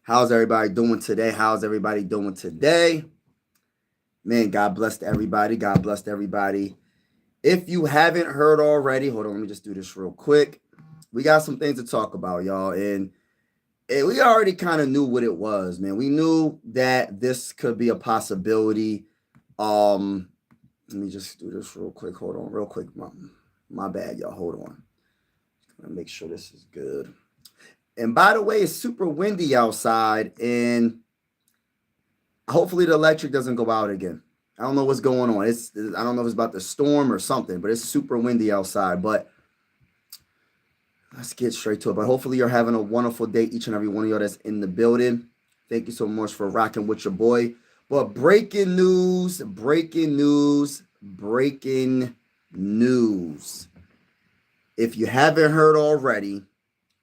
How's everybody doing today? How's everybody doing today? Man, God bless everybody. God bless everybody. If you haven't heard already, hold on, let me just do this real quick. We got some things to talk about, y'all. And we already kind of knew what it was, man. We knew that this could be a possibility. Let me just do this real quick. Hold on, real quick. My bad, y'all. Hold on. Gonna make sure this is good. And by the way, it's super windy outside, and hopefully the electric doesn't go out again. I don't know what's going on. I don't know if it's about the storm or something, but it's super windy outside. But let's get straight to it. But hopefully you're having a wonderful day, each and every one of y'all that's in the building. Thank you so much for rocking with your boy. But breaking news, breaking news, breaking news. If you haven't heard already,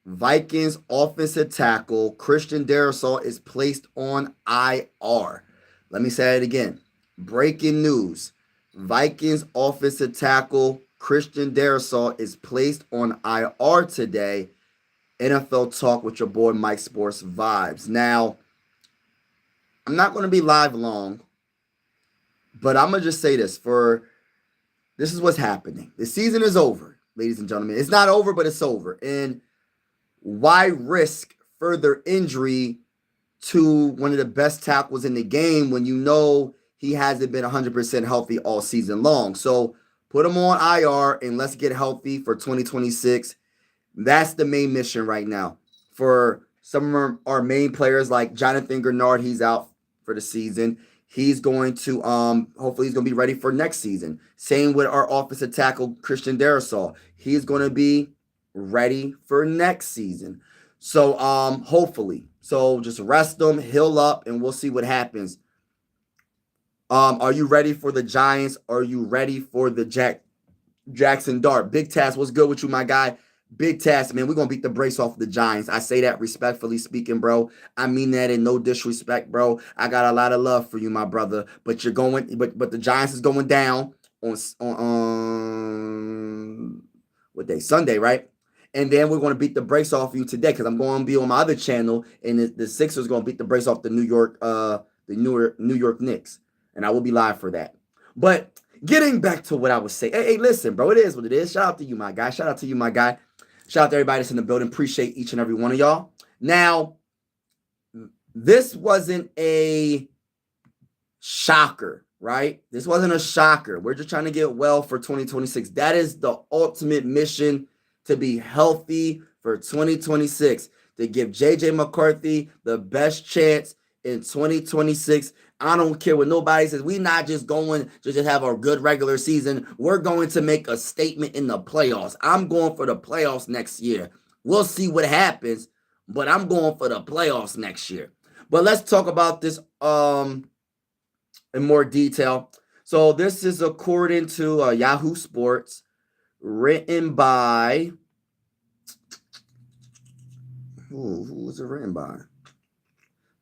Vikings offensive tackle Christian Darrisaw is placed on IR. Let me say it again. Breaking news. Vikings offensive tackle Christian Darrisaw is placed on IR today. NFL Talk with your boy Mike Sports Vibes. Now, I'm not going to be live long, but I'm going to just say this. This is what's happening. The season is over, ladies and gentlemen. It's not over, but it's over. And why risk further injury to one of the best tackles in the game when you know he hasn't been 100% healthy all season long? So put him on IR and let's get healthy for 2026. That's the main mission right now. For some of our main players like Jonathan Grenard, he's out for the season. He's going to hopefully he's going to be ready for next season. Same with our offensive tackle Christian Darrisaw. He's going to be ready for next season. So hopefully. So just rest them, heal up, and we'll see what happens. Are you ready for the Giants? Are you ready for the Jackson Dart? Big Task, what's good with you, my guy? Big Task, man. We're gonna beat the brace off the Giants. I say that respectfully speaking, bro. I mean that in no disrespect, bro. I got a lot of love for you, my brother. But but the Giants is going down on what day? Sunday, right? And then we're going to beat the brakes off you today because I'm going to be on my other channel, and the Sixers going to beat the brakes off the New York Knicks, and I will be live for that. But getting back to what I was saying, hey, listen, bro, it is what it is. Shout out to you, my guy. Shout out to you, my guy. Shout out to everybody that's in the building. Appreciate each and every one of y'all. Now, this wasn't a shocker, right? This wasn't a shocker. We're just trying to get well for 2026. That is the ultimate mission, to be healthy for 2026, to give JJ McCarthy the best chance in 2026. I don't care what nobody says. We're not just going to just have a good regular season. We're going to make a statement in the playoffs. I'm going for the playoffs next year. We'll see what happens, but I'm going for the playoffs next year. But let's talk about this in more detail. So this is according to Yahoo Sports, written by who was it written by?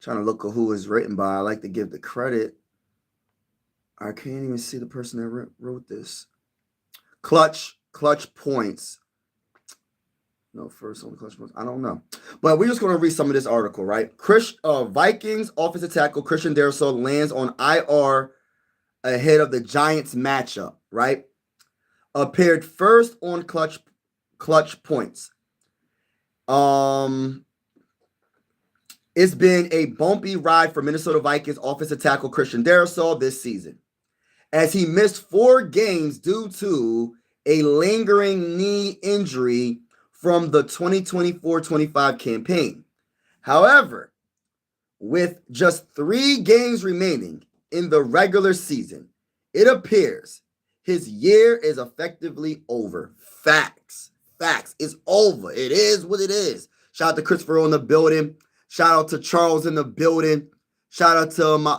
Trying to look at who is written by. I like to give the credit. I can't even see the person that wrote this. Clutch Points. No, first on Clutch Points. I don't know. But we're just going to read some of this article, right? Vikings offensive tackle Christian Darrisaw lands on IR ahead of the Giants matchup, right? Appeared first on Clutch Points. It's been a bumpy ride for Minnesota Vikings offensive tackle Christian Darrisaw this season, as he missed 4 games due to a lingering knee injury from the 2024-25 campaign. However, with just 3 games remaining in the regular season, it appears his year is effectively over. Facts. It's over. It is what it is. Shout out to Christopher in the building. Shout out to Charles in the building. Shout out to my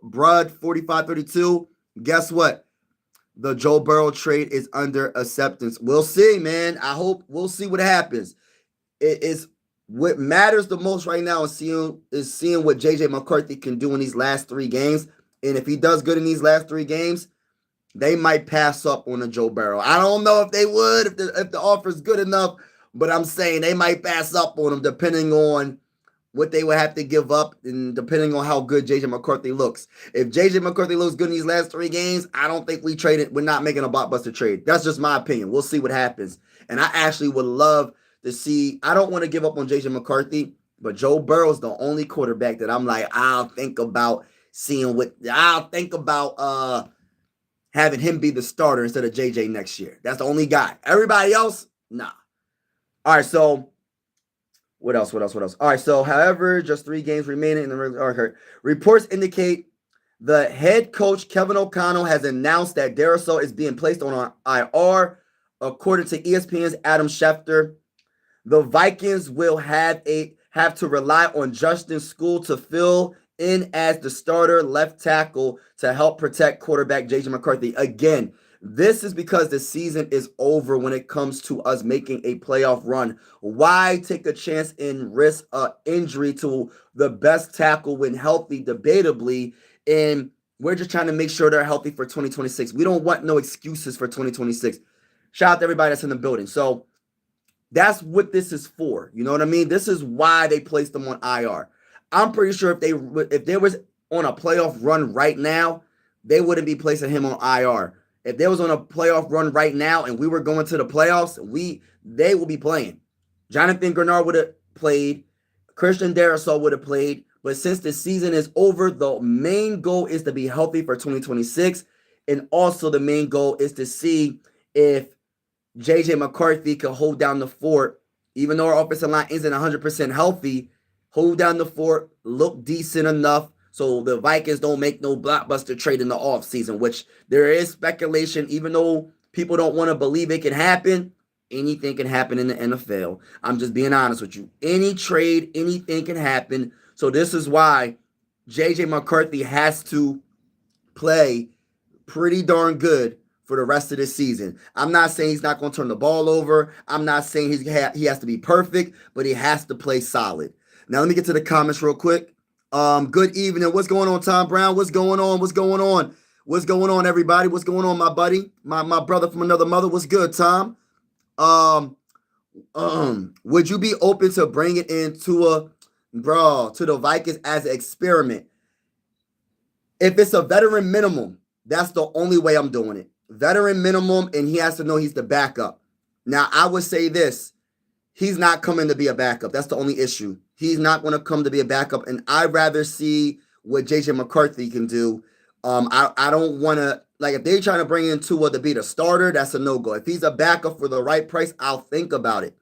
Brud 4532. Guess what? The Joe Burrow trade is under acceptance. We'll see, man. I hope we'll see what happens. It is what matters the most right now is seeing what JJ McCarthy can do in these last 3 games. And if he does good in these last 3 games, they might pass up on the Joe Burrow. I don't know if they would, if the offer is good enough, but I'm saying they might pass up on him depending on what they would have to give up, and depending on how good JJ McCarthy looks. If JJ McCarthy looks good in these last 3 games, I don't think we trade it. We're not making a blockbuster trade. That's just my opinion. We'll see what happens. And I actually would love to see. I don't want to give up on JJ McCarthy, but Joe Burrow's the only quarterback that I'm like, I'll think about having him be the starter instead of JJ next year. That's the only guy. Everybody else, nah. All right, so what else? All right, so however, just 3 games remaining in the regular. Reports indicate the head coach, Kevin O'Connell, has announced that Darrisaw is being placed on IR. According to ESPN's Adam Schefter, the Vikings will have to rely on Justin School to fill in as the starter left tackle to help protect quarterback JJ McCarthy. Again, this is because the season is over when it comes to us making a playoff run. Why take a chance and risk an injury to the best tackle when healthy, debatably, and we're just trying to make sure they're healthy for 2026. We don't want no excuses for 2026. Shout out to everybody that's in the building. So that's what this is for. You know what I mean? This is why they placed them on IR. I'm pretty sure if they was on a playoff run right now, they wouldn't be placing him on IR. If they was on a playoff run right now and we were going to the playoffs, they will be playing. Jonathan Grenard would have played. Christian Darrisaw would have played. But since the season is over, the main goal is to be healthy for 2026. And also the main goal is to see if JJ McCarthy can hold down the fort. Even though our offensive line isn't 100% healthy, hold down the fort, look decent enough so the Vikings don't make no blockbuster trade in the offseason, which there is speculation. Even though people don't want to believe it can happen, anything can happen in the NFL. I'm just being honest with you. Any trade, anything can happen. So this is why JJ McCarthy has to play pretty darn good for the rest of this season. I'm not saying he's not going to turn the ball over. I'm not saying he has to be perfect, but he has to play solid. Now, let me get to the comments real quick. Good evening. What's going on, Tom Brown? What's going on? What's going on? What's going on, everybody? What's going on, my buddy? My brother from another mother. What's good, Tom? Would you be open to bringing to the Vikings as an experiment? If it's a veteran minimum, that's the only way I'm doing it. Veteran minimum, and he has to know he's the backup. Now, I would say this. He's not coming to be a backup. That's the only issue. He's not going to come to be a backup, and I'd rather see what JJ McCarthy can do. I don't want to, like, if they're trying to bring in Tua to be the starter, that's a no-go. If he's a backup for the right price, I'll think about it.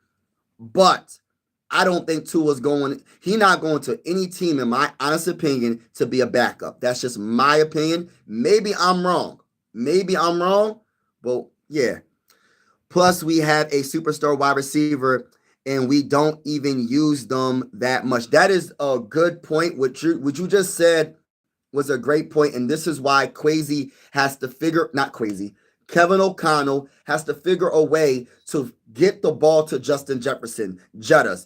But I don't think Tua's he's not going to any team, in my honest opinion, to be a backup. That's just my opinion. Maybe I'm wrong, but yeah. Plus, we have a superstar wide receiver, and we don't even use them that much. That is a good point. What you just said was a great point, and this is why Kevin O'Connell has to figure a way to get the ball to Justin Jefferson, Jets,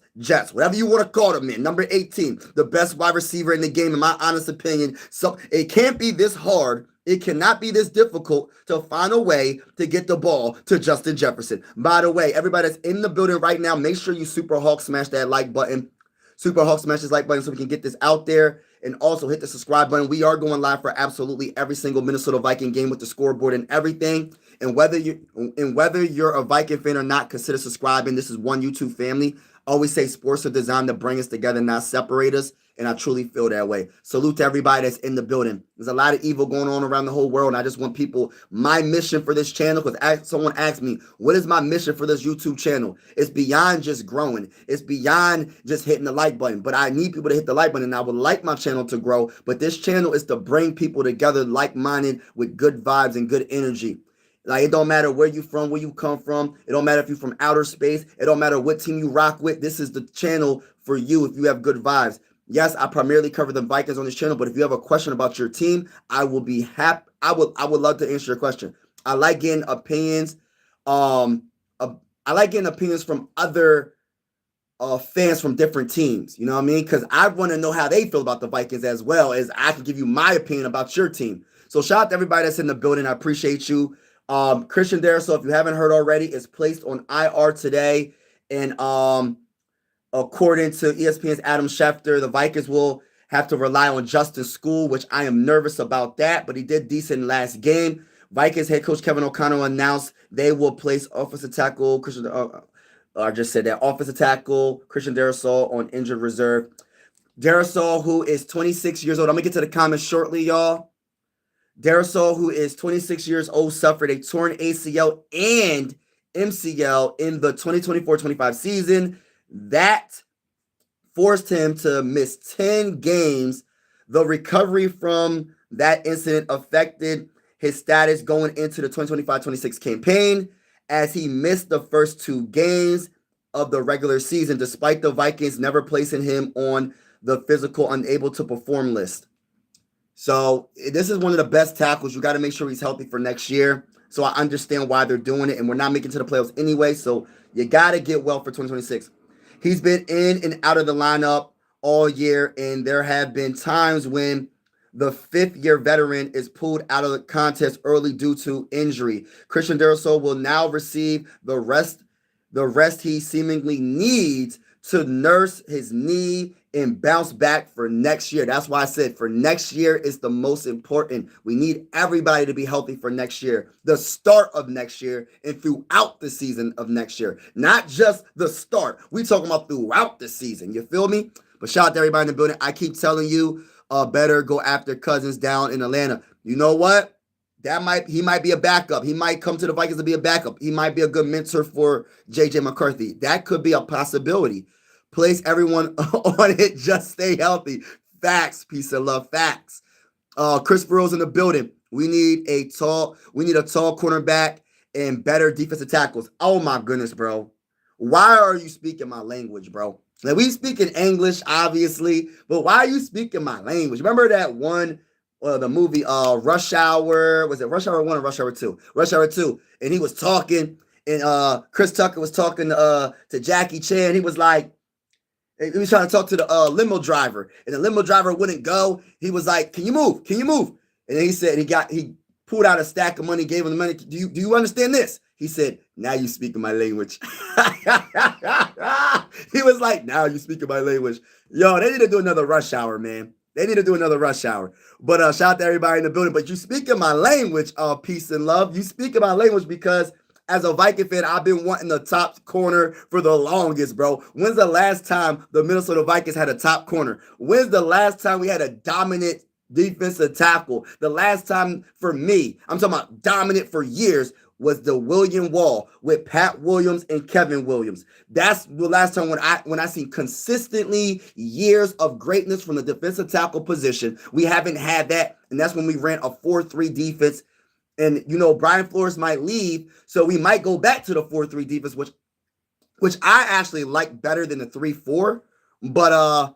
whatever you want to call him, man. Number 18, the best wide receiver in the game, in my honest opinion. So it can't be this hard. It cannot be this difficult to find a way to get the ball to Justin Jefferson. By the way, everybody that's in the building right now, make sure you Super Hawk smash that like button. Super Hawk smash this like button so we can get this out there. And also hit the subscribe button. We are going live for absolutely every single Minnesota Viking game with the scoreboard and everything. And whether you're a Viking fan or not, consider subscribing. This is one YouTube family. Always say sports are designed to bring us together, not separate us. And I truly feel that way. Salute to everybody that's in the building. There's a lot of evil going on around the whole world. And I just want people, my mission for this channel, because someone asked me, what is my mission for this YouTube channel? It's beyond just growing. It's beyond just hitting the like button. But I need people to hit the like button. And I would like my channel to grow. But this channel is to bring people together like-minded with good vibes and good energy. Like, it don't matter where you from, where you come from. It don't matter if you're from outer space. It don't matter what team you rock with. This is the channel for you if you have good vibes. Yes, I primarily cover the Vikings on this channel, but if you have a question about your team, I will be happy. I would love to answer your question. I like getting opinions. I like getting opinions from other fans from different teams. You know what I mean? Because I want to know how they feel about the Vikings as well as I can give you my opinion about your team. So shout out to everybody that's in the building. I appreciate you. Christian Darrisaw, if you haven't heard already, is placed on IR today. And According to ESPN's Adam Schefter, the Vikings will have to rely on Justin School, which I am nervous about that, but he did decent last game. Vikings head coach Kevin O'Connell announced they will place offensive tackle Christian. I just said that offensive tackle Christian Darrisaw on injured reserve. Darrisaw, who is 26 years old. I'm gonna get to the comments shortly, y'all. Darrisaw, who is 26 years old, suffered a torn ACL and MCL in the 2024-25 season. That forced him to miss 10 games. The recovery from that incident affected his status going into the 2025-26 campaign, as he missed the first 2 games of the regular season, despite the Vikings never placing him on the physical unable to perform list. So this is one of the best tackles. You got to make sure he's healthy for next year. So I understand why they're doing it, and we're not making it to the playoffs anyway. So you got to get well for 2026. He's been in and out of the lineup all year, and there have been times when the 5th-year veteran is pulled out of the contest early due to injury. Christian Darrisaw will now receive the rest he seemingly needs to nurse his knee and bounce back for next year. That's why I said for next year is the most important. We need everybody to be healthy for next year, the start of next year, and throughout the season of next year. Not just the start. We talking about throughout the season. You feel me? But shout out to everybody in the building. I keep telling you, better go after Cousins down in Atlanta. You know what? He might be a backup. He might come to the Vikings to be a backup. He might be a good mentor for JJ McCarthy. That could be a possibility. Place everyone on it. Just stay healthy. Facts. Peace and love. Facts. Chris Burrow's in the building. We need a tall cornerback and better defensive tackles. Oh my goodness, bro. Why are you speaking my language, bro? Like, we speak in English, obviously, but why are you speaking my language? Remember that one, the movie Rush Hour? Was it Rush Hour 1 or Rush Hour 2? Rush Hour 2. And he was talking, and Chris Tucker was talking to Jackie Chan. He was like, he was trying to talk to the limo driver, and the limo driver wouldn't go. He was like, "Can you move? Can you move?" And then he said he pulled out a stack of money, gave him the money. Do you understand this? He said, "Now you speaking my language." He was like, "Now you speaking my language." Yo, they need to do another Rush Hour, man. They need to do another Rush Hour. But shout out to everybody in the building. But you speaking my language, peace and love. You speaking my language because as a Viking fan, I've been wanting the top corner for the longest, bro. When's the last time the Minnesota Vikings had a top corner? When's the last time we had a dominant defensive tackle? The last time for me, I'm talking about dominant for years, was the William Wall with Pat Williams and Kevin Williams. That's the last time when I seen consistently years of greatness from the defensive tackle position. We haven't had that, and that's when we ran a 4-3 defense. And, you know, Brian Flores might leave, so we might go back to the 4-3 defense, which I actually like better than the 3-4. But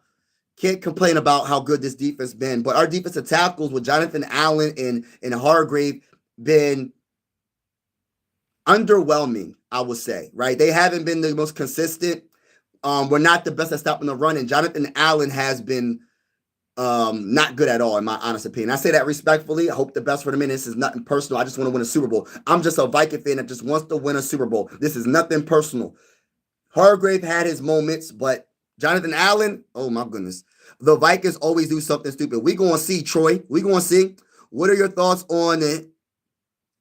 can't complain about how good this defense been. But our defensive tackles with Jonathan Allen and Hargrave been underwhelming, I would say, right? They haven't been the most consistent. We're not the best at stopping the run, and Jonathan Allen has been not good at all, in my honest opinion. I say that respectfully. I hope the best for the men. This is nothing personal. I just want to win a Super Bowl. I'm just a Viking fan that just wants to win a Super Bowl. This is nothing personal. Hargrave had his moments, but Jonathan Allen, oh my goodness. The Vikings always do something stupid. We're going to see, Troy. We're going to see. What are your thoughts on it?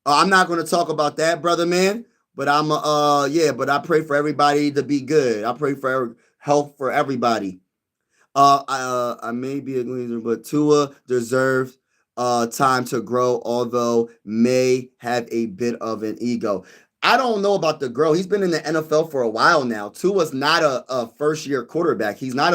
I'm not going to talk about that, brother, man. But but I pray for everybody to be good. I pray for health for everybody. I may be a glazer, but Tua deserves time to grow, although may have a bit of an ego. I don't know about the grow. He's been in the NFL for a while now. Tua's not a first-year quarterback. He's been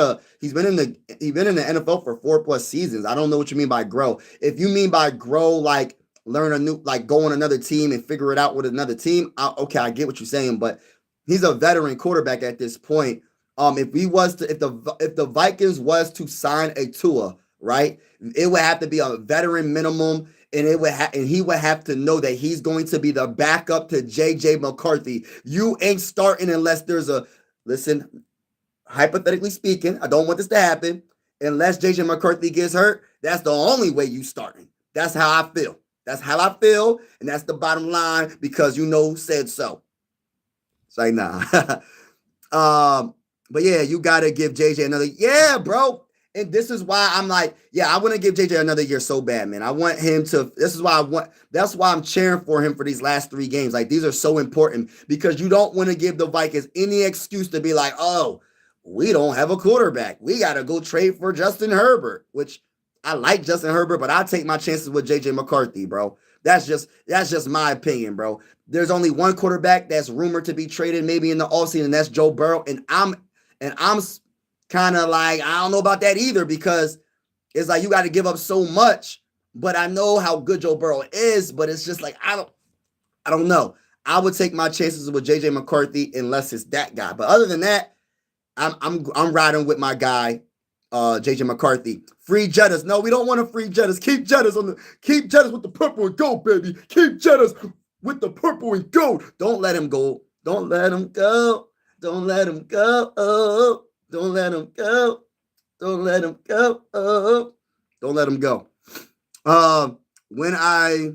in the NFL for 4+ seasons. I don't know what you mean by grow. If you mean by grow, like learn a new, like go on another team and figure it out with another team, okay, I get what you're saying, but he's a veteran quarterback at this point. If the Vikings was to sign a Tua, right, it would have to be a veteran minimum, and he would have to know that he's going to be the backup to JJ McCarthy. You ain't starting unless there's listen, hypothetically speaking, I don't want this to happen. Unless JJ McCarthy gets hurt, that's the only way you starting. That's how I feel. That's how I feel, and that's the bottom line because you know who said so. It's like, nah. But yeah, you gotta give JJ another. Yeah, bro. And this is why I'm like, yeah, I want to give JJ another year so bad, man. I want him to. This is why I want. That's why I'm cheering for him for these last 3 games. Like these are so important because you don't want to give the Vikings any excuse to be like, oh, we don't have a quarterback. We gotta go trade for Justin Herbert, which I like Justin Herbert, but I take my chances with JJ McCarthy, bro. That's just my opinion, bro. There's only one quarterback that's rumored to be traded maybe in the offseason, and that's Joe Burrow. And I'm kind of like, I don't know about that either because it's like you got to give up so much. But I know how good Joe Burrow is, but it's just like I don't know. I would take my chances with JJ McCarthy unless it's that guy. But other than that, I'm riding with my guy, JJ McCarthy. Free Jettas. No, we don't want to free Jettas. Keep Jettas with the purple and gold, baby. Keep Jettas with the purple and gold. Don't let him go. Don't let him go. Don't let him go. Oh, don't let him go. Don't let him go. Oh, don't let him go. When I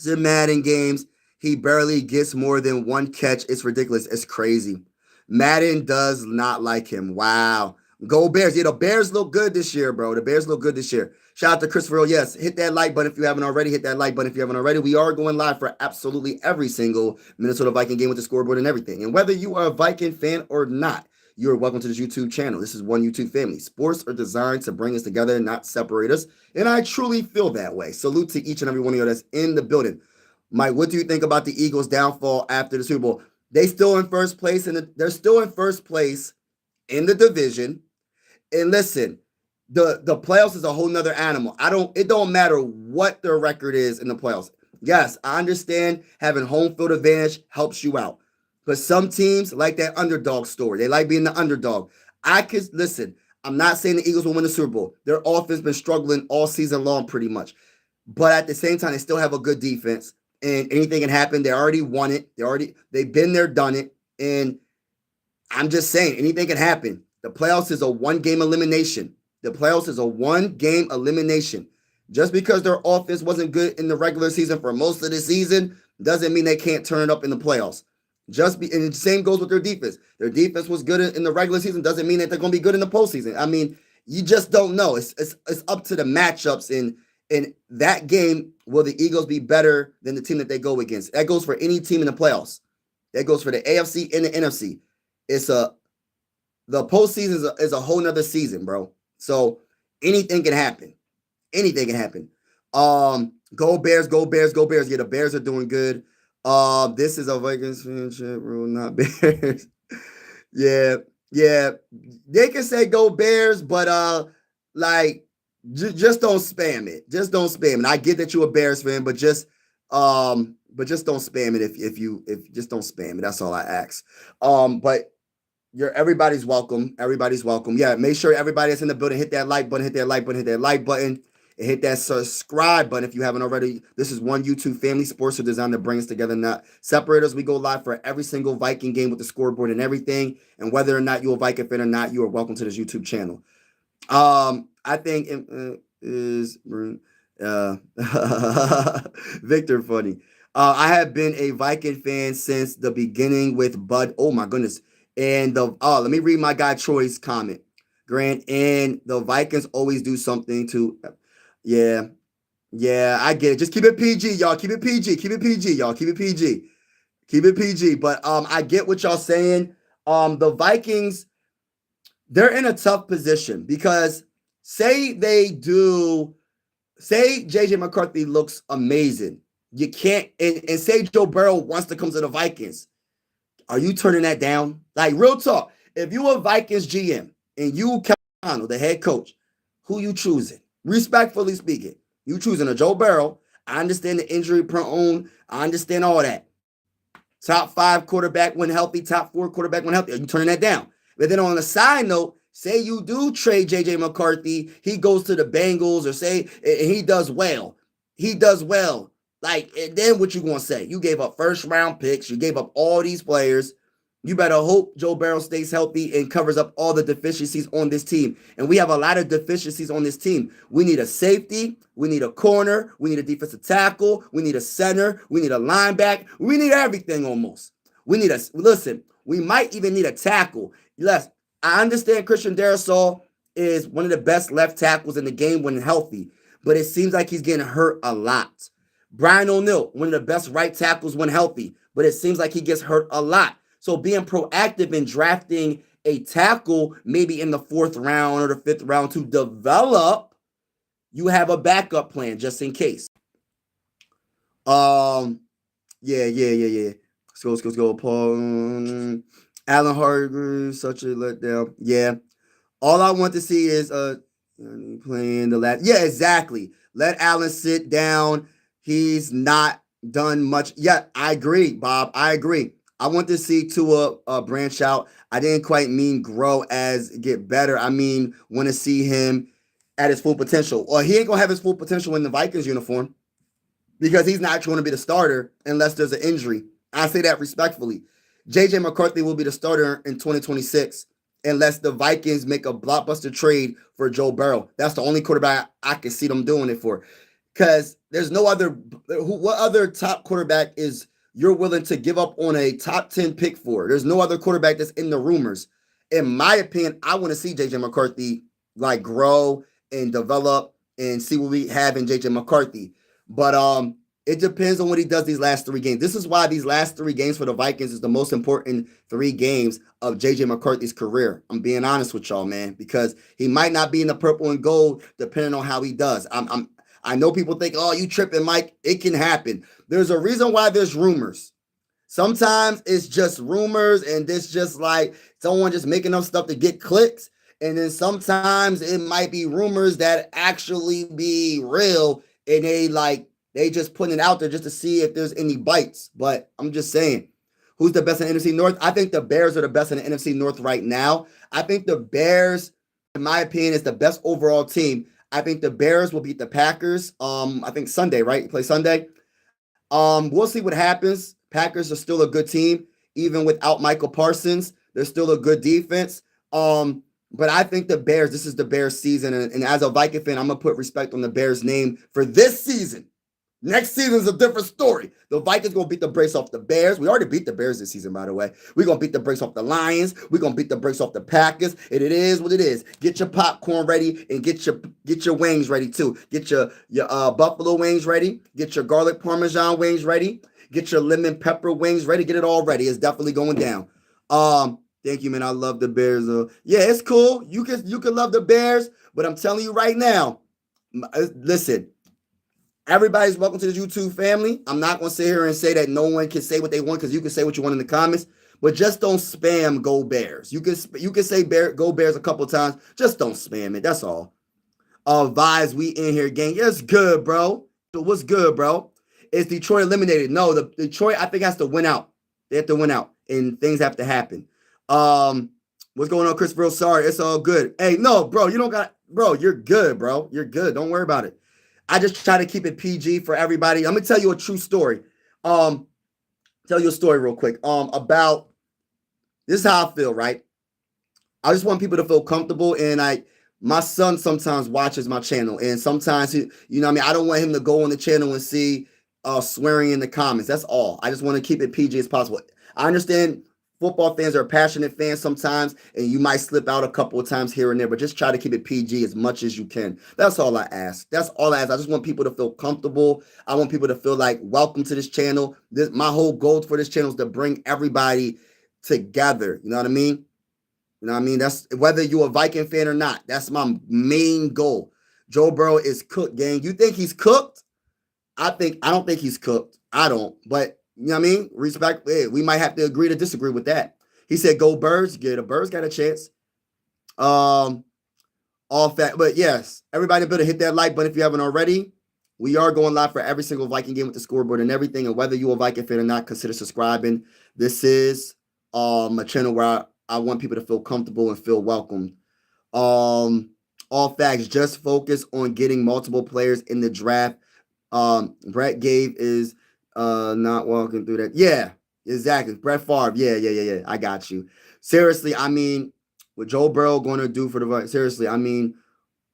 in Madden games, he barely gets more than one catch. It's ridiculous. It's crazy. Madden does not like him. Wow. Go Bears. Yeah, the Bears look good this year, bro. The Bears look good this year. Shout out to Christopher. Yes, hit that like button if you haven't already. Hit that like button if you haven't already. We are going live for absolutely every single Minnesota Viking game with the scoreboard and everything. And whether you are a Viking fan or not, you are welcome to this YouTube channel. This is one YouTube family. Sports are designed to bring us together, not separate us. And I truly feel that way. Salute to each and every one of you that's in the building. Mike, what do you think about the Eagles' downfall after the Super Bowl? They're still in first place in the division. And listen, the playoffs is a whole nother animal. It don't matter what their record is in the playoffs. Yes, I understand having home field advantage helps you out. But some teams like that underdog story. They like being the underdog. Listen, I'm not saying the Eagles will win the Super Bowl. Their offense been struggling all season long pretty much. But at the same time, they still have a good defense. And anything can happen. They already won it. They've been there, done it. And I'm just saying, anything can happen. The playoffs is a one-game elimination. Just because their offense wasn't good in the regular season for most of the season doesn't mean they can't turn it up in the playoffs. And the same goes with their defense. Their defense was good in the regular season doesn't mean that they're going to be good in the postseason. I mean, you just don't know. It's up to the matchups. In that game, will the Eagles be better than the team that they go against? That goes for any team in the playoffs. That goes for the AFC and the NFC. The postseason is a whole nother season, bro. So anything can happen. Anything can happen. Go Bears, go Bears, go Bears. Yeah, the Bears are doing good. This is a Vikings fan chat rule, not Bears. yeah. They can say go Bears, but just don't spam it. Just don't spam it. And I get that you're a Bears fan, but just don't spam it if just don't spam it. That's all I ask. But everybody's welcome. Everybody's welcome. Yeah, make sure everybody that's in the building hit that like button, and hit that subscribe button if you haven't already. This is one YouTube family. Sports are designed to bring us together, not separate us. We go live for every single Viking game with the scoreboard and everything. And whether or not you're a Viking fan or not, you are welcome to this YouTube channel. I think is Victor funny. I have been a Viking fan since the beginning with Bud. Oh my goodness. And let me read my guy Troy's comment. Grant, and the Vikings always do something to yeah, I get it. Just keep it PG, y'all. Keep it PG. But I get what y'all saying. The Vikings, they're in a tough position because say JJ McCarthy looks amazing. You can't and say Joe Burrow wants to come to the Vikings. Are you turning that down? Like, real talk. If you a Vikings GM and you Cano, the head coach, who you choosing? Respectfully speaking, you choosing a Joe Burrow. I understand the injury prone. I understand all that. Top 5 quarterback when healthy, top 4 quarterback when healthy. Are you turning that down? But then on the side note, say you do trade JJ McCarthy, he goes to the Bengals, or say he does well. Like, and then what you gonna say? You gave up first round picks. You gave up all these players. You better hope Joe Burrow stays healthy and covers up all the deficiencies on this team. And we have a lot of deficiencies on this team. We need a safety. We need a corner. We need a defensive tackle. We need a center. We need a linebacker. We need everything almost. Listen, we might even need a tackle. Yes, I understand Christian Darrisaw is one of the best left tackles in the game when healthy, but it seems like he's getting hurt a lot. Brian O'Neill, one of the best right tackles when healthy, but it seems like he gets hurt a lot. So being proactive in drafting a tackle, maybe in the 4th round or the 5th round to develop, you have a backup plan just in case. Yeah. Let's go. Paul. Alan Hargrave, such a letdown. Yeah. All I want to see is playing the last. Yeah, exactly. Let Allen sit down. He's not done much. Yeah, I agree, Bob. I agree. I want to see Tua branch out. I didn't quite mean grow as get better. I mean want to see him at his full potential. Or he ain't gonna have his full potential in the Vikings uniform because he's not going to be the starter unless there's an injury. I say that respectfully. JJ McCarthy will be the starter in 2026 unless the Vikings make a blockbuster trade for Joe Burrow. That's the only quarterback I can see them doing it for. Because there's no other. What other top quarterback is you're willing to give up on a top 10 pick for? There's no other quarterback that's in the rumors. In my opinion, I want to see JJ McCarthy like grow and develop and see what we have in JJ McCarthy. But it depends on what he does these last 3 games. This is why these last 3 games for the Vikings is the most important 3 games of JJ McCarthy's career. I'm being honest with y'all, man, because he might not be in the purple and gold depending on how he does. I know people think, oh, you tripping, Mike. It can happen. There's a reason why there's rumors. Sometimes it's just rumors and it's just like someone just making up stuff to get clicks. And then sometimes it might be rumors that actually be real and they just putting it out there just to see if there's any bites. But I'm just saying, who's the best in the NFC North? I think the Bears are the best in the NFC North right now. I think the Bears, in my opinion, is the best overall team. I think the Bears will beat the Packers. I think Sunday, right? You play Sunday. We'll see what happens. Packers are still a good team, even without Michael Parsons. They're still a good defense. But I think the Bears, this is the Bears season. And as a Viking fan, I'm going to put respect on the Bears name for this season. Next season is a different story. The Vikings going to beat the brakes off the Bears. We already beat the Bears this season, by the way. We're going to beat the brakes off the Lions. We're going to beat the brakes off the Packers. And it is what it is. Get your popcorn ready and get your wings ready, too. Get your buffalo wings ready. Get your garlic parmesan wings ready. Get your lemon pepper wings ready. Get it all ready. It's definitely going down. Thank you, man. I love the Bears. Yeah, it's cool. You can love the Bears, but I'm telling you right now, listen, everybody's welcome to the YouTube family. I'm not going to sit here and say that no one can say what they want because you can say what you want in the comments, but just don't spam Go Bears. You can say Go Bears a couple times. Just don't spam it. That's all. Vibes, we in here, gang. Yeah, it's good, bro. What's good, bro? Is Detroit eliminated? No, the Detroit, I think, has to win out. They have to win out, and things have to happen. What's going on, Christopher? Sorry, it's all good. Hey, no, bro, you don't got, bro, you're good, bro. You're good. Don't worry about it. I just try to keep it PG for everybody. I'm gonna tell you a true story. Tell you a story real quick. About this is how I feel, right? I just want people to feel comfortable, and my son sometimes watches my channel, and sometimes he, you know what I mean, I don't want him to go on the channel and see swearing in the comments. That's all. I just want to keep it PG as possible. I understand football fans are passionate fans sometimes, and you might slip out a couple of times here and there, but just try to keep it PG as much as you can. That's all I ask. That's all I ask. I just want people to feel comfortable. I want people to feel like welcome to this channel. My whole goal for this channel is to bring everybody together. You know what I mean? You know what I mean? That's whether you're a Viking fan or not. That's my main goal. Joe Burrow is cooked, gang. You think he's cooked? I don't think he's cooked. I don't. But you know what I mean? Respect. We might have to agree to disagree with that. He said, "Go Birds." Yeah, the Birds got a chance. All fact. But yes, everybody better hit that like button if you haven't already. We are going live for every single Viking game with the scoreboard and everything. And whether you're a Viking fan or not, consider subscribing. This is a channel where I want people to feel comfortable and feel welcomed. All facts. Just focus on getting multiple players in the draft. Brett gave is not walking through that. Yeah, exactly. Brett Favre. Yeah. I got you. Seriously, I mean, what Joe Burrow going to do for the Vikings? Seriously, I mean,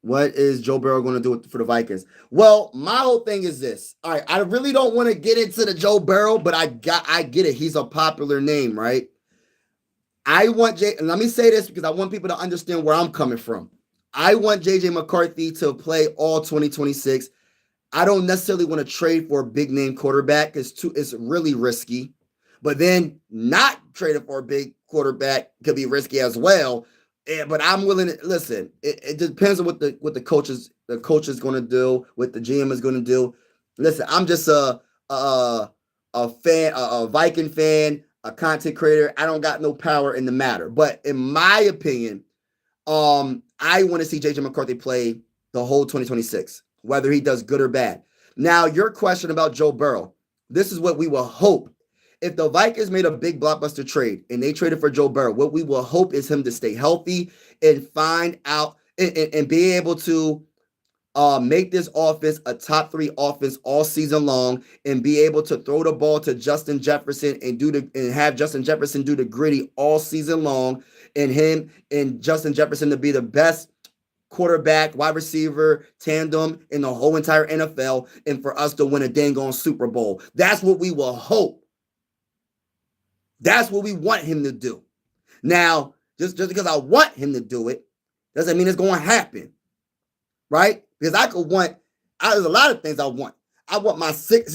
what is Joe Burrow going to do for the Vikings? Well, my whole thing is this. All right, I really don't want to get into the Joe Burrow, but I get it. He's a popular name, right? I want and let me say this because I want people to understand where I'm coming from. I want JJ McCarthy to play all 2026. I don't necessarily want to trade for a big name quarterback. It's really risky. But then not trading for a big quarterback could be risky as well. But I'm willing to listen. It depends on what the coach is going to do, what the GM is going to do. Listen, I'm just a fan, a Viking fan, a content creator. I don't got no power in the matter. But in my opinion, I want to see JJ McCarthy play the whole 2026, whether he does good or bad. Now, your question about Joe Burrow, this is what we will hope. If the Vikings made a big blockbuster trade and they traded for Joe Burrow, what we will hope is him to stay healthy and find out and be able to make this offense a top 3 offense all season long and be able to throw the ball to Justin Jefferson and have Justin Jefferson do the gritty all season long, and him and Justin Jefferson to be the best quarterback, wide receiver tandem in the whole entire NFL, and for us to win a dang on Super Bowl. That's what we will hope. That's what we want him to do. Now, just because I want him to do it doesn't mean it's going to happen, right? Because there's a lot of things I want. I want my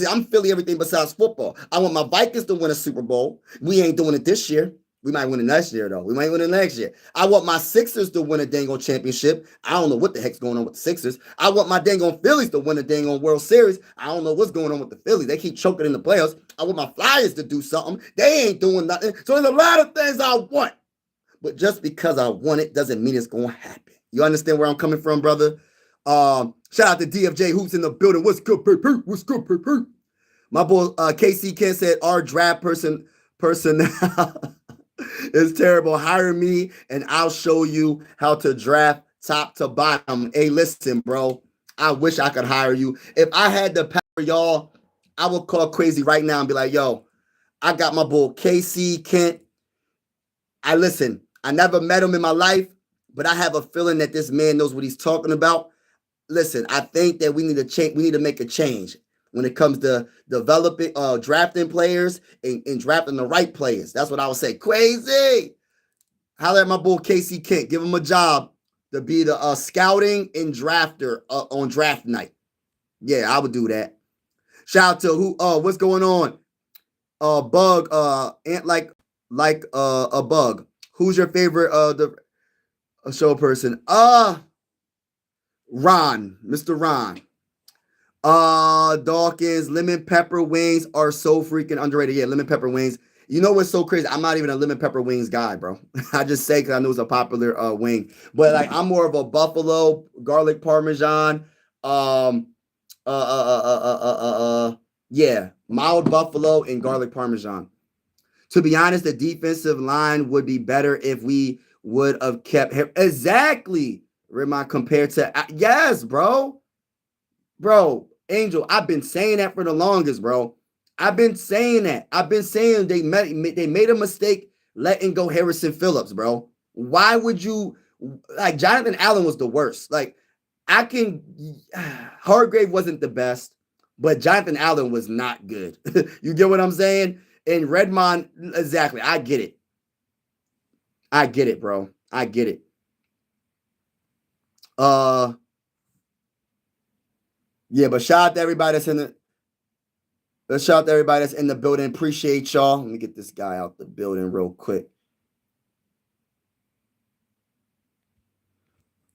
I'm Philly everything besides football. I want my Vikings to win a Super Bowl. We ain't doing it this year. We might win it next year, though. We might win it next year. I want my Sixers to win a dang on championship. I don't know what the heck's going on with the Sixers. I want my dang on Phillies to win a dang on World Series. I don't know what's going on with the Phillies. They keep choking in the playoffs. I want my Flyers to do something. They ain't doing nothing. So there's a lot of things I want. But just because I want it doesn't mean it's going to happen. You understand where I'm coming from, brother? Shout out to DFJ Hoops in the building. What's good, PP? What's good, PP? My boy KC Kent said our draft personnel is terrible. Hire me and I'll show you how to draft top to bottom. Hey, listen, bro. I wish I could hire you. If I had the power, y'all, I would call Crazy right now and be like, yo, I got my boy KC Kent. I never met him in my life, but I have a feeling that this man knows what he's talking about. Listen, I think that we need to change. We need to make a change when it comes to developing, drafting players and drafting the right players. That's what I would say. Crazy. Holler at my boy KC Kent. Give him a job to be the scouting and drafter on draft night. Yeah, I would do that. Shout out to what's going on? Bug, Ant like a bug. Who's your favorite show person? Ron, Mr. Ron. Dawkins, lemon pepper wings are so freaking underrated. Yeah, lemon pepper wings. You know what's so crazy? I'm not even a lemon pepper wings guy, bro. I just say because I know it's a popular wing. But like I'm more of a buffalo, garlic parmesan. Yeah, mild buffalo and garlic parmesan. To be honest, the defensive line would be better if we would have kept him. Exactly. Remind compared to yes, bro. Angel, I've been saying that for the longest, bro. I've been saying that. I've been saying they made a mistake letting go Harrison Phillips, bro. Why would you like Jonathan Allen was the worst? Like Hargrave wasn't the best, but Jonathan Allen was not good. You get what I'm saying? And Redmond, exactly. I get it. Bro. I get it. Yeah, but shout out to everybody that's in the building. Appreciate y'all. Let me get this guy out the building real quick.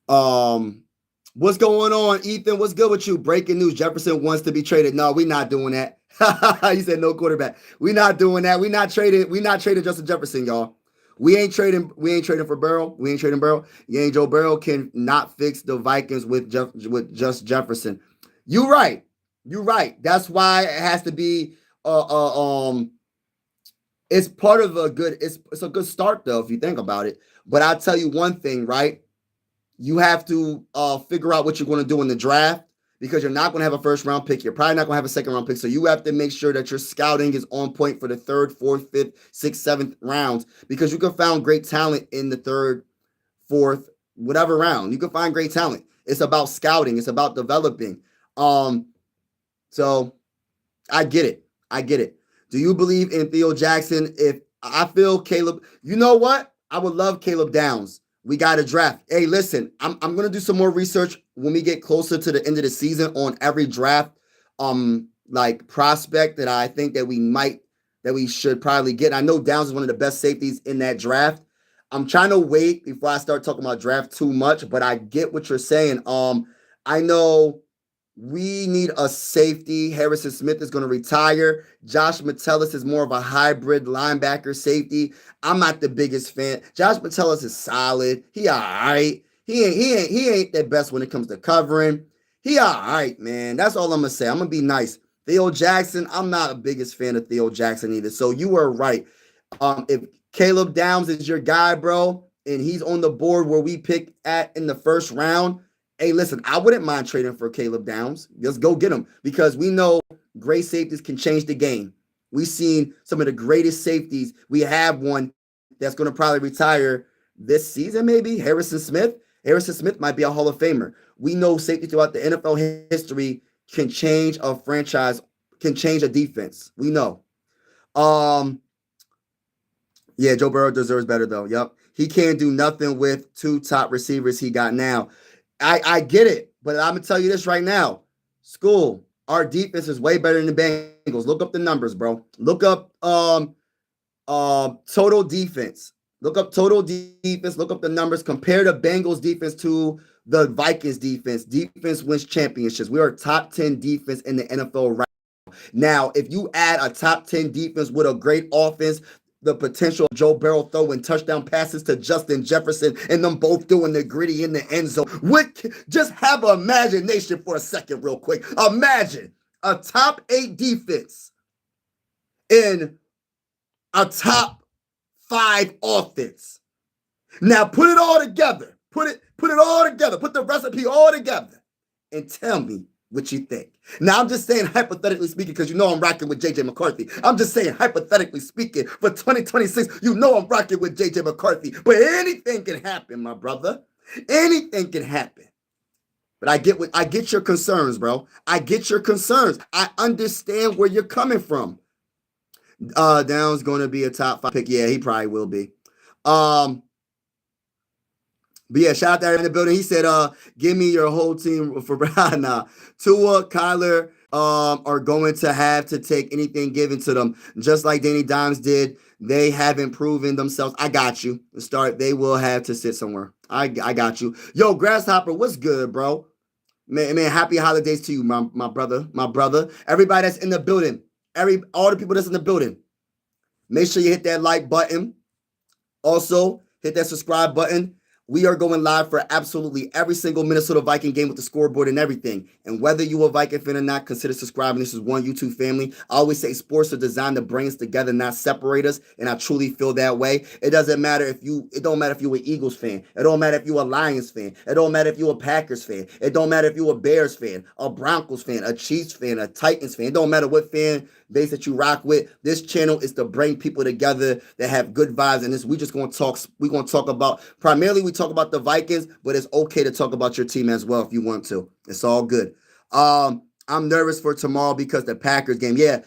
What's going on, Ethan? What's good with you? Breaking news: Jefferson wants to be traded. No, we're not doing that. You said no quarterback. We're not doing that. We're not trading Justin Jefferson, y'all. We ain't trading for Burrow. We ain't trading Burrow. Yeah, Joe Burrow can not fix the Vikings with just Jefferson. You're right. That's why it has to be it's part of it's a good start though if you think about it. But I'll tell you one thing, right? You have to figure out what you're going to do in the draft because you're not going to have a first round pick. You're probably not going to have a second round pick. So you have to make sure that your scouting is on point for the 3rd, 4th, 5th, 6th, 7th rounds because you can find great talent in the 3rd, 4th, whatever round. You can find great talent. It's about scouting. It's about developing. So I get it. Do you believe in Theo Jackson if I feel Caleb. You know what? I would love Caleb Downs. We got to draft. Hey, listen, I'm gonna do some more research when we get closer to the end of the season on every draft, like prospect that I think that we should probably get. I know Downs is one of the best safeties in that draft. I'm trying to wait before I start talking about draft too much, but I get what you're saying. I know we need a safety. Harrison Smith is going to retire. Josh Metellus is more of a hybrid linebacker safety. I'm not the biggest fan. Josh Metellus is solid. He all right. He ain't the best when it comes to covering. He all right, man. That's all I'm gonna say. I'm gonna be nice. Theo Jackson, I'm not a biggest fan of Theo Jackson either. So you were right. If Caleb Downs is your guy, bro, and he's on the board where we pick at in the first round, hey, listen, I wouldn't mind trading for Caleb Downs. Just go get him because we know great safeties can change the game. We've seen some of the greatest safeties. We have one that's going to probably retire this season, maybe. Harrison Smith. Harrison Smith might be a Hall of Famer. We know safety throughout the NFL history can change a franchise, can change a defense. We know. Yeah, Joe Burrow deserves better, though. Yep. He can't do nothing with two top receivers he got now. I get it, but I'm gonna tell you this right now. School, our defense is way better than the Bengals. Look up the numbers, bro. Look up total defense. Look up total defense. Look up the numbers. Compare the Bengals defense to the Vikings defense. Defense wins championships. We are top 10 defense in the NFL right now. If you add a top 10 defense with a great offense, the potential of Joe Burrow throwing touchdown passes to Justin Jefferson and them both doing the gritty in the end zone. Just have an imagination for a second real quick. Imagine a top 8 defense in a top 5 offense. Now put it all together. Put it all together. Put the recipe all together and tell me what you think. Now, I'm just saying hypothetically speaking because you know I'm rocking with J.J. McCarthy. I'm just saying hypothetically speaking for 2026, you know I'm rocking with J.J. McCarthy. But anything can happen, my brother. Anything can happen. But I get your concerns, bro. I get your concerns. I understand where you're coming from. Downs going to be a top 5 pick. Yeah, he probably will be. But yeah, shout out there in the building. He said, give me your whole team for nah. Tua, Kyler are going to have to take anything given to them. Just like Danny Dimes did. They haven't proven themselves. I got you. They will have to sit somewhere. I got you. Yo, Grasshopper, what's good, bro? Man, happy holidays to you, my brother. My brother. Everybody that's in the building. All the people that's in the building. Make sure you hit that like button. Also, hit that subscribe button. We are going live for absolutely every single Minnesota Viking game with the scoreboard and everything. And whether you a Viking fan or not, consider subscribing. This is one YouTube family. I always say sports are designed to bring us together, not separate us. And I truly feel that way. It doesn't matter it don't matter if you're an Eagles fan. It don't matter if you're a Lions fan. It don't matter if you're a Packers fan. It don't matter if you're a Bears fan, a Broncos fan, a Chiefs fan, a Titans fan. It don't matter what fan base that you rock with. This channel is to bring people together that have good vibes. And we're going to talk about, primarily we talk about the Vikings, but it's okay to talk about your team as well if you want to. It's all good. I'm nervous for tomorrow because the Packers game. Yeah.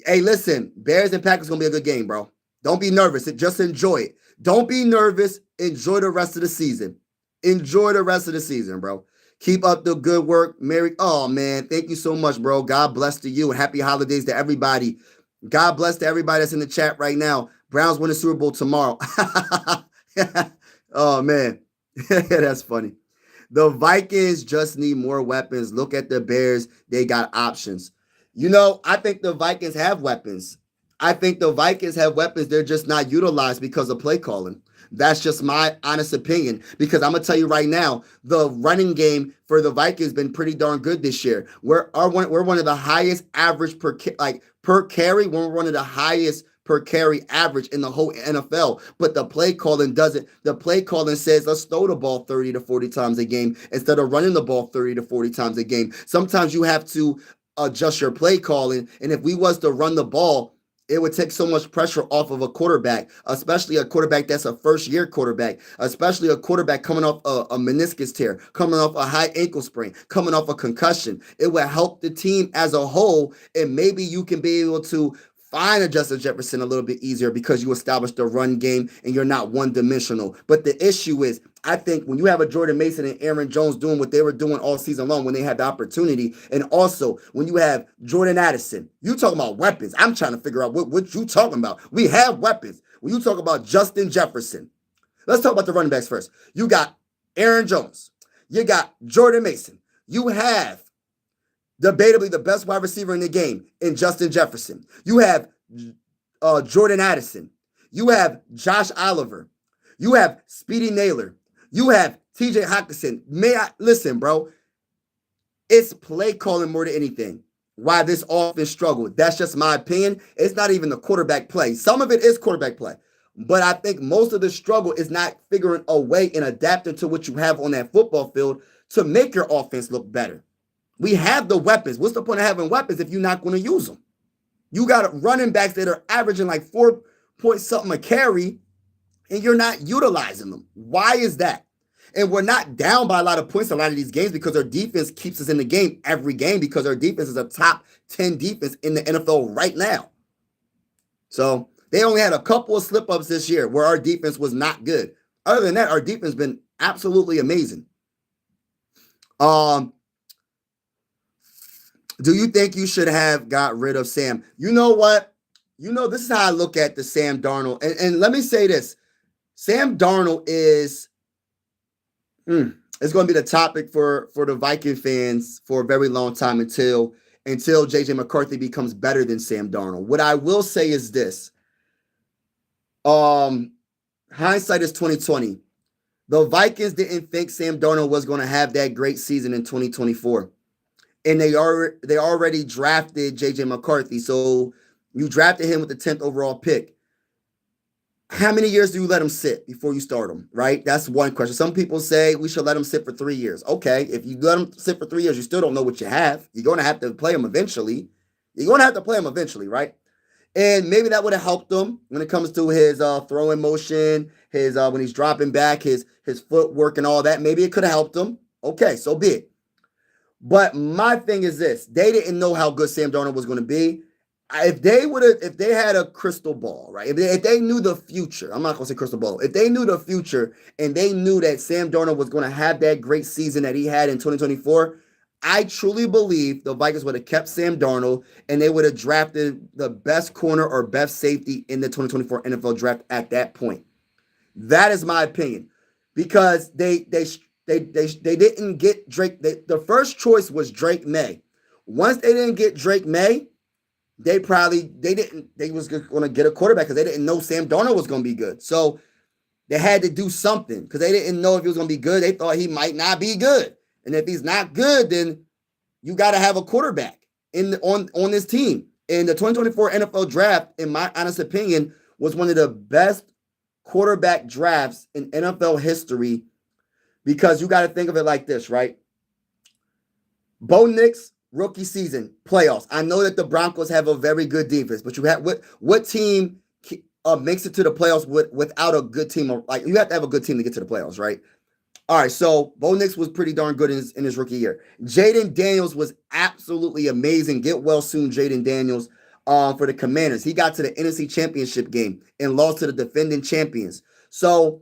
Hey, listen, Bears and Packers going to be a good game, bro. Don't be nervous. Just enjoy it. Don't be nervous. Enjoy the rest of the season. Enjoy the rest of the season, bro. Keep up the good work. Oh, man. Thank you so much, bro. God bless to you and happy holidays to everybody. God bless to everybody that's in the chat right now. Browns win the Super Bowl tomorrow. Oh, man. That's funny. The Vikings just need more weapons. Look at the Bears. They got options. You know, I think the Vikings have weapons. They're just not utilized because of play calling. That's just my honest opinion because I'm going to tell you right now, the running game for the Vikings has been pretty darn good this year. We're one of the highest average per carry. We're one of the highest per carry average in the whole NFL. But the play calling doesn't. The play calling says let's throw the ball 30 to 40 times a game instead of running the ball 30 to 40 times a game. Sometimes you have to adjust your play calling. And if we was to run the ball, it would take so much pressure off of a quarterback, especially a quarterback that's a first-year quarterback, especially a quarterback coming off a meniscus tear, coming off a high ankle sprain, coming off a concussion. It would help the team as a whole, and maybe you can be able to find a Justin Jefferson a little bit easier because you establish the run game and you're not one-dimensional. But the issue is, I think when you have a Jordan Mason and Aaron Jones doing what they were doing all season long when they had the opportunity, and also when you have Jordan Addison, you talking about weapons. I'm trying to figure out what you talking about. We have weapons. When you talk about Justin Jefferson, let's talk about the running backs first. You got Aaron Jones. You got Jordan Mason. You have debatably the best wide receiver in the game in Justin Jefferson. You have Jordan Addison. You have Josh Oliver. You have Speedy Naylor. You have TJ Hockenson. Listen, bro. It's play calling more than anything. Why this offense struggled. That's just my opinion. It's not even the quarterback play. Some of it is quarterback play. But I think most of the struggle is not figuring a way and adapting to what you have on that football field to make your offense look better. We have the weapons. What's the point of having weapons if you're not going to use them? You got running backs that are averaging like 4 point something a carry, and you're not utilizing them. Why is that? And we're not down by a lot of points in a lot of these games because our defense keeps us in the game every game because our defense is a top 10 defense in the NFL right now. So they only had a couple of slip-ups this year where our defense was not good. Other than that, our defense has been absolutely amazing. Do you think you should have got rid of Sam? You know what? This is how I look at the Sam Darnold. And let me say this. Sam Darnold is it's going to be the topic for the Viking fans for a very long time until J.J. McCarthy becomes better than Sam Darnold. What I will say is this. Hindsight is 2020. The Vikings didn't think Sam Darnold was going to have that great season in 2024. And they already drafted J.J. McCarthy. So you drafted him with the 10th overall pick. How many years do you let him sit before you start him, right? That's one question. Some people say we should let him sit for 3 years. Okay, if you let him sit for 3 years, you still don't know what you have. You're going to have to play him eventually. Right? And maybe that would have helped him when it comes to his throwing motion, his when he's dropping back, his footwork and all that. Maybe it could have helped him. Okay, so be it. But my thing is this. They didn't know how good Sam Darnold was going to be. If they had a crystal ball, right? If they knew the future, I'm not going to say crystal ball. If they knew the future and they knew that Sam Darnold was going to have that great season that he had in 2024, I truly believe the Vikings would have kept Sam Darnold and they would have drafted the best corner or best safety in the 2024 NFL draft at that point. That is my opinion, because they didn't get Drake. The first choice was Drake May. Once they didn't get Drake May, they was going to get a quarterback because they didn't know Sam Darnold was going to be good. So they had to do something because they didn't know if he was going to be good. They thought he might not be good. And if he's not good, then you got to have a quarterback on this team. And the 2024 NFL draft, in my honest opinion, was one of the best quarterback drafts in NFL history, because you got to think of it like this, right? Bo Nix, rookie season, playoffs. I know that the Broncos have a very good defense, but you have what team makes it to the playoffs without a good team? Like, you have to have a good team to get to the playoffs, right? All right, so Bo Nix was pretty darn good in his rookie year. Jaden Daniels was absolutely amazing. Get well soon, Jaden Daniels, for the Commanders. He got to the NFC Championship game and lost to the defending champions. So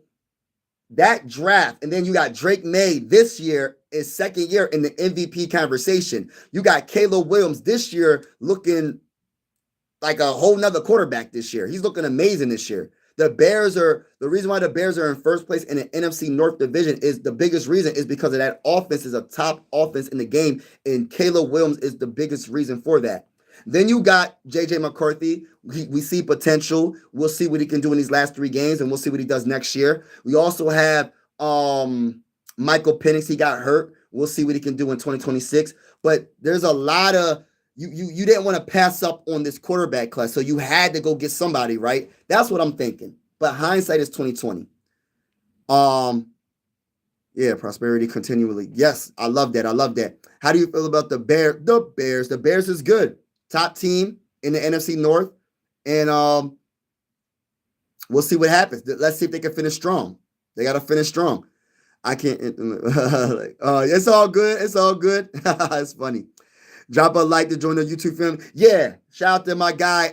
that draft, and then you got Drake May this year, his second year in the MVP conversation. You got Caleb Williams this year looking like a whole nother quarterback this year. He's looking amazing this year. The reason why the Bears are in first place in the NFC North division is the biggest reason is because of that offense is a top offense in the game, and Caleb Williams is the biggest reason for that. Then you got J.J. McCarthy. We see potential. We'll see what he can do in these last 3 games, and we'll see what he does next year. We also have Michael Penix. He got hurt. We'll see what he can do in 2026. But there's a lot of you didn't want to pass up on this quarterback class, so you had to go get somebody, right? That's what I'm thinking. But hindsight is 2020. Yeah, prosperity continually. Yes, I love that. How do you feel about the Bears? The Bears is good. Top team in the NFC North. And we'll see what happens. Let's see if they can finish strong. They got to finish strong. I can't. It's all good. It's funny. Drop a like to join the YouTube family. Yeah, shout out to my guy,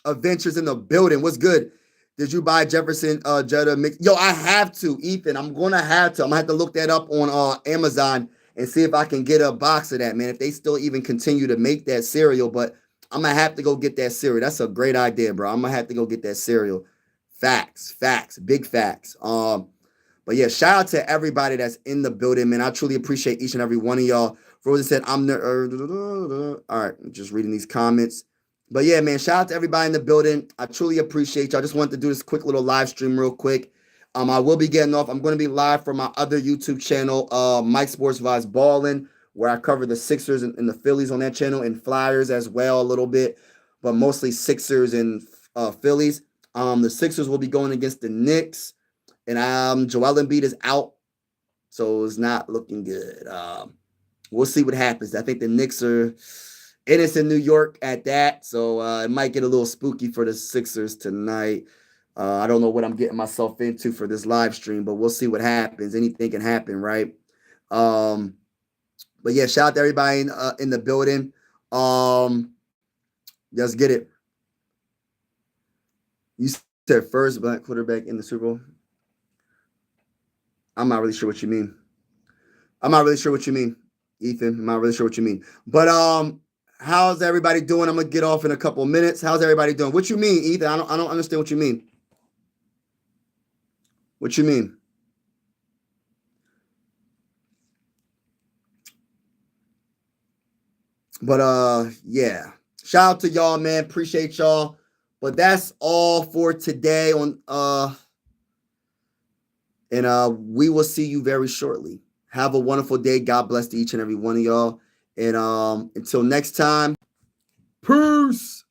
Adventures in the building. What's good? Did you buy Jefferson Jetta mix? Yo, I have to, Ethan. I'm gonna have to. I'm gonna have to look that up on Amazon and see if I can get a box of that, man. If they still even continue to make that cereal, but I'm gonna have to go get that cereal. That's a great idea, bro. I'm gonna have to go get that cereal. Facts, big facts. But yeah, shout out to everybody that's in the building, man. I truly appreciate each and every one of y'all. Frozen said, I'm the all right, just reading these comments. But yeah, man, shout out to everybody in the building. I truly appreciate y'all. I just wanted to do this quick little live stream real quick. I will be getting off. I'm going to be live from my other YouTube channel, Mike Sports Vibes Ballin', where I cover the Sixers and the Phillies on that channel, and Flyers as well a little bit, but mostly Sixers and Phillies. The Sixers will be going against the Knicks, and Joel Embiid is out, so it's not looking good. We'll see what happens. I think the Knicks are, and it's in New York at that, so it might get a little spooky for the Sixers tonight. I don't know what I'm getting myself into for this live stream, but we'll see what happens. Anything can happen, right? But yeah, shout out to everybody in the building. Let's get it. You said first black quarterback in the Super Bowl. I'm not really sure what you mean. Ethan. I'm not really sure what you mean. But how's everybody doing? I'm gonna get off in a couple of minutes. How's everybody doing? What you mean, Ethan? I don't understand what you mean. What you mean? But yeah. Shout out to y'all, man. Appreciate y'all. But that's all for today on and we will see you very shortly. Have a wonderful day. God bless to each and every one of y'all. And until next time, peace.